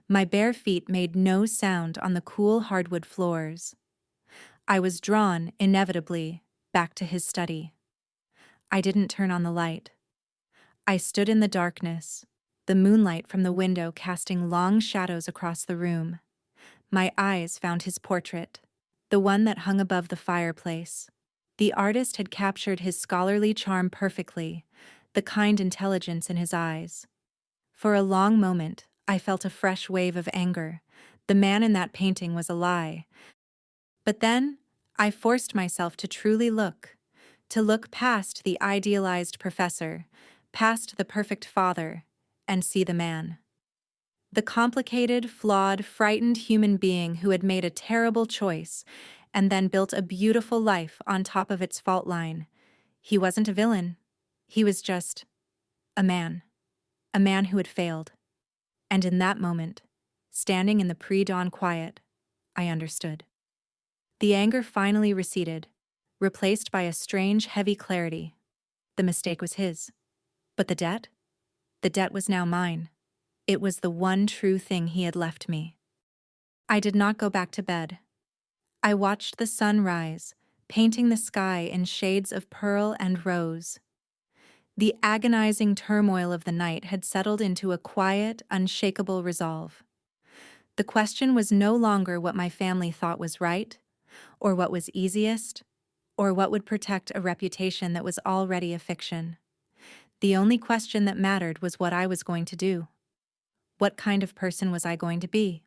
My bare feet made no sound on the cool hardwood floors. I was drawn, inevitably, back to his study. I didn't turn on the light. I stood in the darkness, the moonlight from the window casting long shadows across the room. My eyes found his portrait, the one that hung above the fireplace. The artist had captured his scholarly charm perfectly, the kind intelligence in his eyes. For a long moment, I felt a fresh wave of anger. The man in that painting was a lie. But then, I forced myself to truly look, to look past the idealized professor, past the perfect father, and see the man. The complicated, flawed, frightened human being who had made a terrible choice and then built a beautiful life on top of its fault line. He wasn't a villain. He was just a man who had failed. And in that moment, standing in the pre-dawn quiet, I understood. The anger finally receded, replaced by a strange, heavy clarity. The mistake was his. But the debt? The debt was now mine. It was the one true thing he had left me. I did not go back to bed. I watched the sun rise, painting the sky in shades of pearl and rose. The agonizing turmoil of the night had settled into a quiet, unshakable resolve. The question was no longer what my family thought was right, or what was easiest, or what would protect a reputation that was already a fiction. The only question that mattered was what I was going to do. What kind of person was I going to be?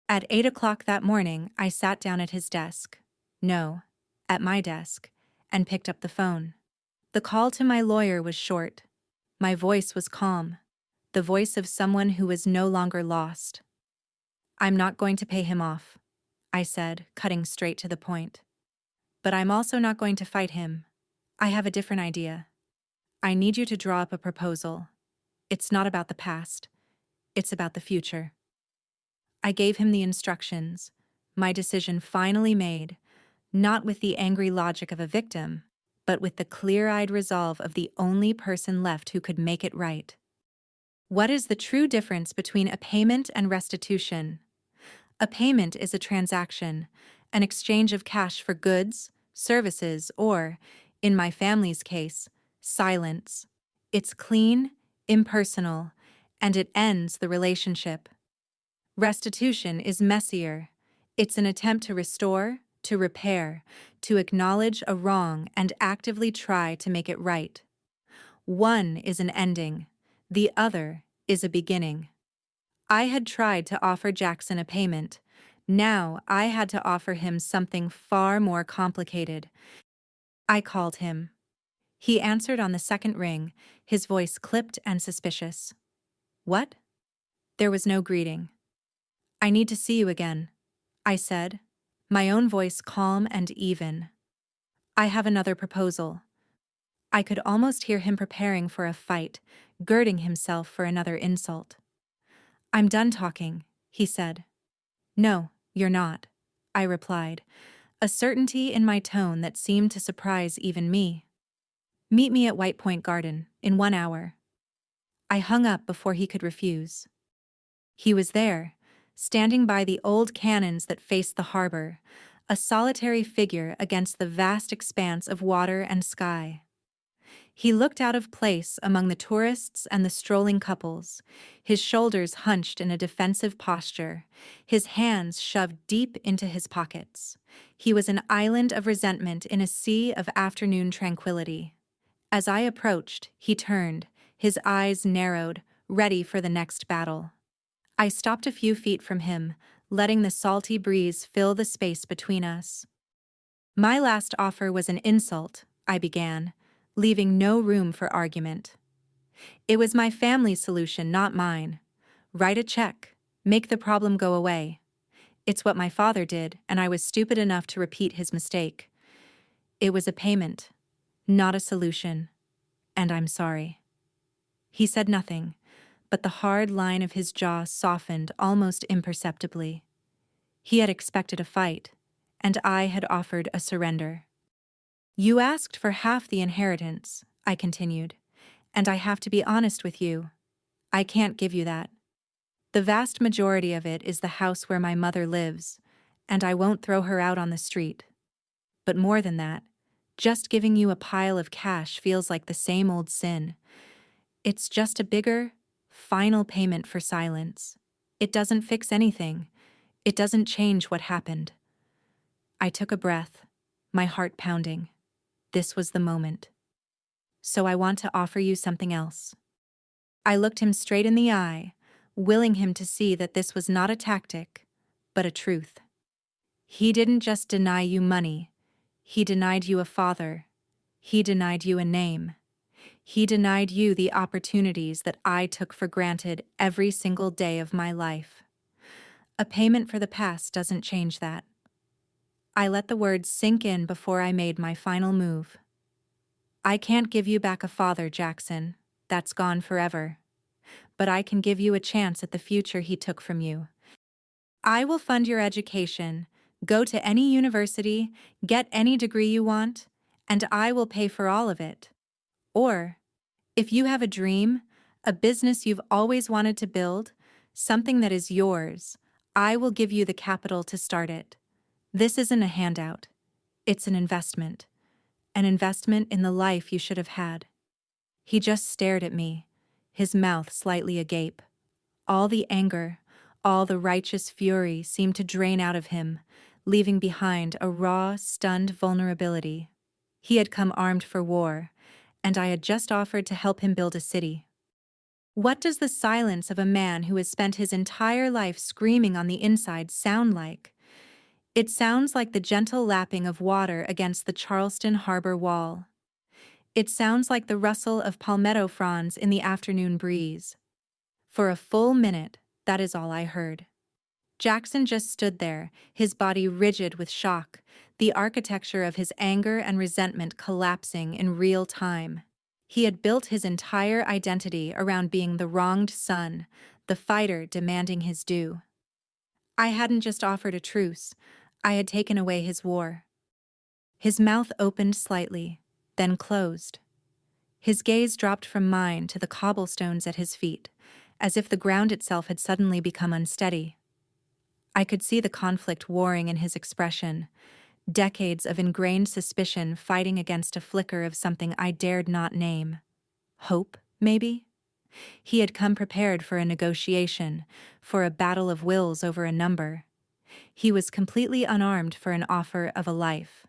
At 8 o'clock that morning, I sat down at his desk. No, at my desk, and picked up the phone. The call to my lawyer was short. My voice was calm, the voice of someone who was no longer lost. "I'm not going to pay him off," I said, cutting straight to the point. "But I'm also not going to fight him. I have a different idea. I need you to draw up a proposal. It's not about the past. It's about the future." I gave him the instructions, my decision finally made, not with the angry logic of a victim, but with the clear-eyed resolve of the only person left who could make it right. What is the true difference between a payment and restitution? A payment is a transaction, an exchange of cash for goods, services, or, in my family's case, silence. It's clean, impersonal, and it ends the relationship. Restitution is messier. It's an attempt to restore, to repair, to acknowledge a wrong and actively try to make it right. One is an ending, the other is a beginning. I had tried to offer Jackson a payment. Now I had to offer him something far more complicated. I called him. He answered on the second ring, his voice clipped and suspicious. "What?" There was no greeting. "I need to see you again," I said, my own voice calm and even. "I have another proposal." I could almost hear him preparing for a fight, girding himself for another insult. "I'm done talking," he said. "No, you're not," I replied, a certainty in my tone that seemed to surprise even me. "Meet me at White Point Garden in 1 hour." I hung up before he could refuse. He was there, standing by the old cannons that faced the harbor, a solitary figure against the vast expanse of water and sky. He looked out of place among the tourists and the strolling couples, his shoulders hunched in a defensive posture, his hands shoved deep into his pockets. He was an island of resentment in a sea of afternoon tranquility. As I approached, he turned, his eyes narrowed, ready for the next battle. I stopped a few feet from him, letting the salty breeze fill the space between us. "My last offer was an insult," I began, leaving no room for argument. "It was my family's solution, not mine. Write a check, make the problem go away. It's what my father did, and I was stupid enough to repeat his mistake. It was a payment, not a solution, and I'm sorry." He said nothing, but the hard line of his jaw softened almost imperceptibly. He had expected a fight, and I had offered a surrender. "You asked for half the inheritance," I continued, "and I have to be honest with you. I can't give you that. The vast majority of it is the house where my mother lives, and I won't throw her out on the street. But more than that, just giving you a pile of cash feels like the same old sin. It's just a bigger, final payment for silence. It doesn't fix anything. It doesn't change what happened." I took a breath, my heart pounding. This was the moment. "So I want to offer you something else." I looked him straight in the eye, willing him to see that this was not a tactic, but a truth. "He didn't just deny you money. He denied you a father. He denied you a name. He denied you the opportunities that I took for granted every single day of my life. A payment for the past doesn't change that." I let the words sink in before I made my final move. "I can't give you back a father, Jackson. That's gone forever. But I can give you a chance at the future he took from you. I will fund your education, go to any university, get any degree you want, and I will pay for all of it. Or, if you have a dream, a business you've always wanted to build, something that is yours. I will give you the capital to start it. This isn't a handout. It's an investment in the life you should have had. He just stared at me, his mouth slightly agape. All the anger, all the righteous fury seemed to drain out of him, leaving behind a raw, stunned vulnerability. He had come armed for war, and I had just offered to help him build a city. What does the silence of a man who has spent his entire life screaming on the inside sound like? It sounds like the gentle lapping of water against the Charleston harbor wall. It sounds like the rustle of palmetto fronds in the afternoon breeze. For a full minute, that is all I heard. Jackson just stood there, his body rigid with shock, the architecture of his anger and resentment collapsing in real time. He had built his entire identity around being the wronged son, the fighter demanding his due. I hadn't just offered a truce, I had taken away his war. His mouth opened slightly, then closed. His gaze dropped from mine to the cobblestones at his feet, as if the ground itself had suddenly become unsteady. I could see the conflict warring in his expression, decades of ingrained suspicion fighting against a flicker of something I dared not name. Hope, maybe? He had come prepared for a negotiation, for a battle of wills over a number. He was completely unarmed for an offer of a life.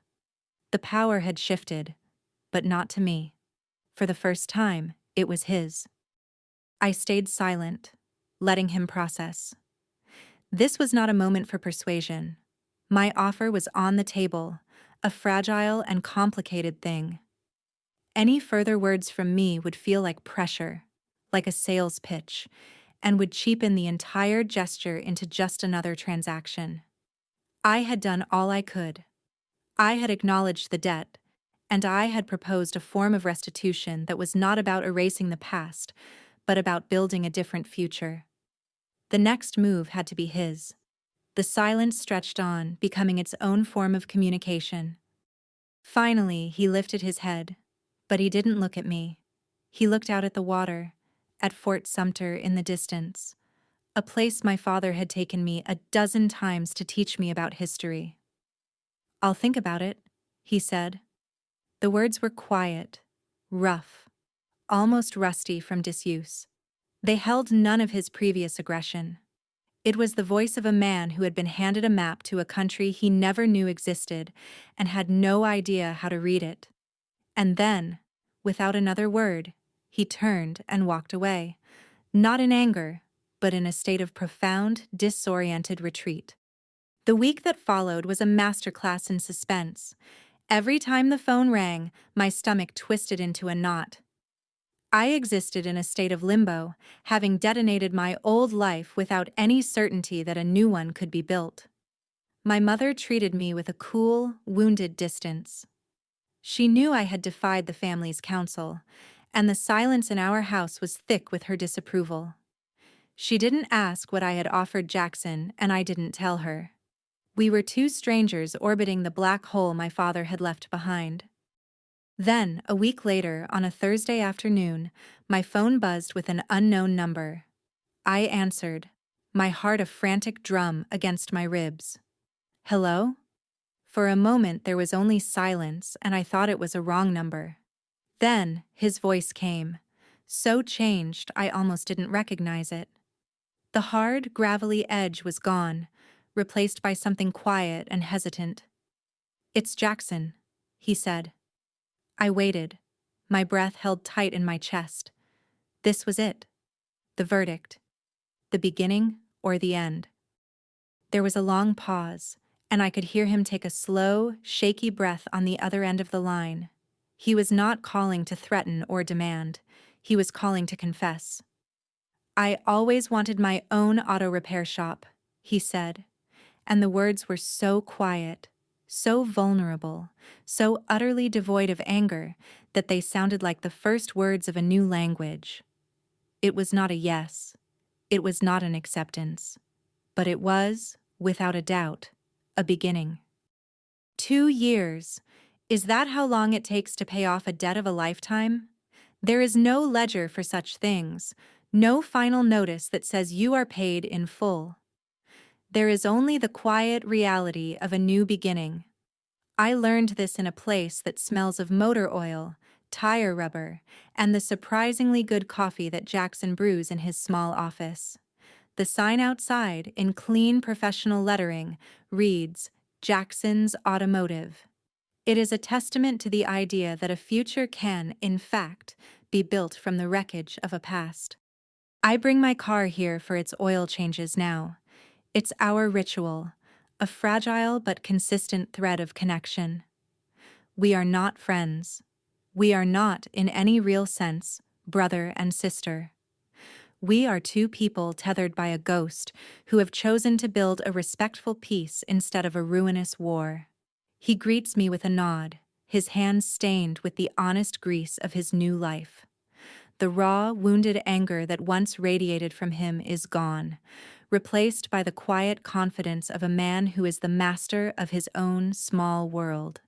The power had shifted, but not to me. For the first time, it was his. I stayed silent, letting him process. This was not a moment for persuasion. My offer was on the table, a fragile and complicated thing. Any further words from me would feel like pressure, like a sales pitch, and would cheapen the entire gesture into just another transaction. I had done all I could. I had acknowledged the debt, and I had proposed a form of restitution that was not about erasing the past, but about building a different future. The next move had to be his. The silence stretched on, becoming its own form of communication. Finally, he lifted his head, but he didn't look at me. He looked out at the water, at Fort Sumter in the distance, a place my father had taken me a dozen times to teach me about history. "I'll think about it," he said. The words were quiet, rough, almost rusty from disuse. They held none of his previous aggression. It was the voice of a man who had been handed a map to a country he never knew existed and had no idea how to read it. And then, without another word, he turned and walked away, not in anger, but in a state of profound, disoriented retreat. The week that followed was a masterclass in suspense. Every time the phone rang, my stomach twisted into a knot. I existed in a state of limbo, having detonated my old life without any certainty that a new one could be built. My mother treated me with a cool, wounded distance. She knew I had defied the family's counsel, and the silence in our house was thick with her disapproval. She didn't ask what I had offered Jackson, and I didn't tell her. We were two strangers orbiting the black hole my father had left behind. Then, a week later, on a Thursday afternoon, my phone buzzed with an unknown number. I answered, my heart a frantic drum against my ribs. "Hello?" For a moment there was only silence, and I thought it was a wrong number. Then, his voice came, so changed I almost didn't recognize it. The hard, gravelly edge was gone, replaced by something quiet and hesitant. "It's Jackson," he said. I waited, my breath held tight in my chest. This was it. The verdict. The beginning or the end. There was a long pause, and I could hear him take a slow, shaky breath on the other end of the line. He was not calling to threaten or demand. He was calling to confess. "I always wanted my own auto repair shop," he said, and the words were so quiet, so vulnerable, so utterly devoid of anger that they sounded like the first words of a new language. It was not a yes. It was not an acceptance. But it was, without a doubt, a beginning. 2 years. Is that how long it takes to pay off a debt of a lifetime? There is no ledger for such things, no final notice that says you are paid in full. There is only the quiet reality of a new beginning. I learned this in a place that smells of motor oil, tire rubber, and the surprisingly good coffee that Jackson brews in his small office. The sign outside, in clean professional lettering, reads, Jackson's Automotive. It is a testament to the idea that a future can, in fact, be built from the wreckage of a past. I bring my car here for its oil changes now. It's our ritual, a fragile but consistent thread of connection. We are not friends. We are not, in any real sense, brother and sister. We are two people tethered by a ghost who have chosen to build a respectful peace instead of a ruinous war. He greets me with a nod, his hands stained with the honest grease of his new life. The raw, wounded anger that once radiated from him is gone, replaced by the quiet confidence of a man who is the master of his own small world.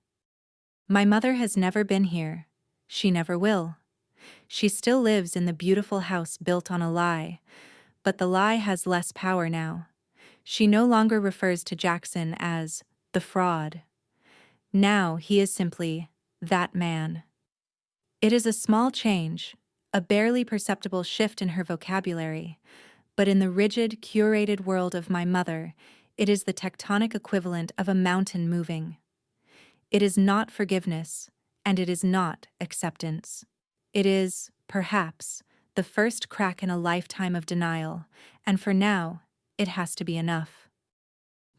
My mother has never been here. She never will. She still lives in the beautiful house built on a lie, but the lie has less power now. She no longer refers to Jackson as the fraud. Now he is simply that man. It is a small change, a barely perceptible shift in her vocabulary, but in the rigid, curated world of my mother, it is the tectonic equivalent of a mountain moving. It is not forgiveness, and it is not acceptance. It is, perhaps, the first crack in a lifetime of denial, and for now, it has to be enough.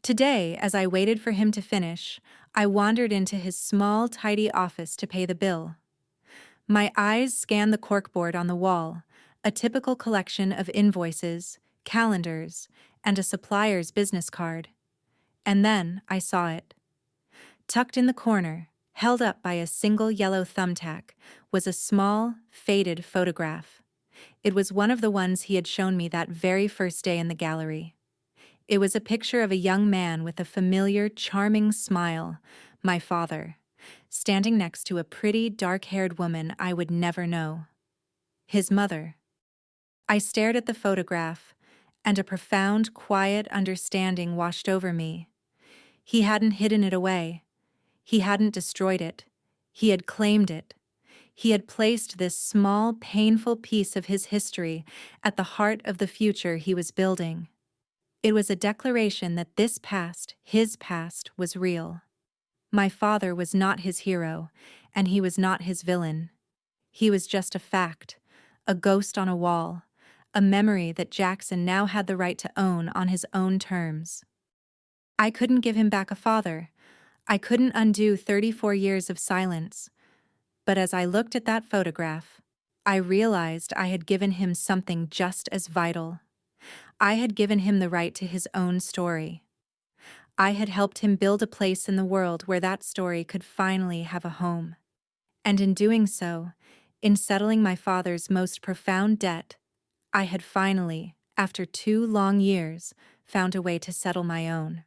Today, as I waited for him to finish, I wandered into his small, tidy office to pay the bill. My eyes scanned the corkboard on the wall, a typical collection of invoices, calendars, and a supplier's business card. And then I saw it. Tucked in the corner, held up by a single yellow thumbtack, was a small, faded photograph. It was one of the ones he had shown me that very first day in the gallery. It was a picture of a young man with a familiar, charming smile, my father, standing next to a pretty, dark-haired woman I would never know. His mother. I stared at the photograph, and a profound, quiet understanding washed over me. He hadn't hidden it away. He hadn't destroyed it. He had claimed it. He had placed this small, painful piece of his history at the heart of the future he was building. It was a declaration that this past, his past, was real. My father was not his hero, and he was not his villain. He was just a fact, a ghost on a wall, a memory that Jackson now had the right to own on his own terms. I couldn't give him back a father. I couldn't undo 34 years of silence. But as I looked at that photograph, I realized I had given him something just as vital. I had given him the right to his own story. I had helped him build a place in the world where that story could finally have a home. And in doing so, in settling my father's most profound debt, I had finally, after 2 long years, found a way to settle my own.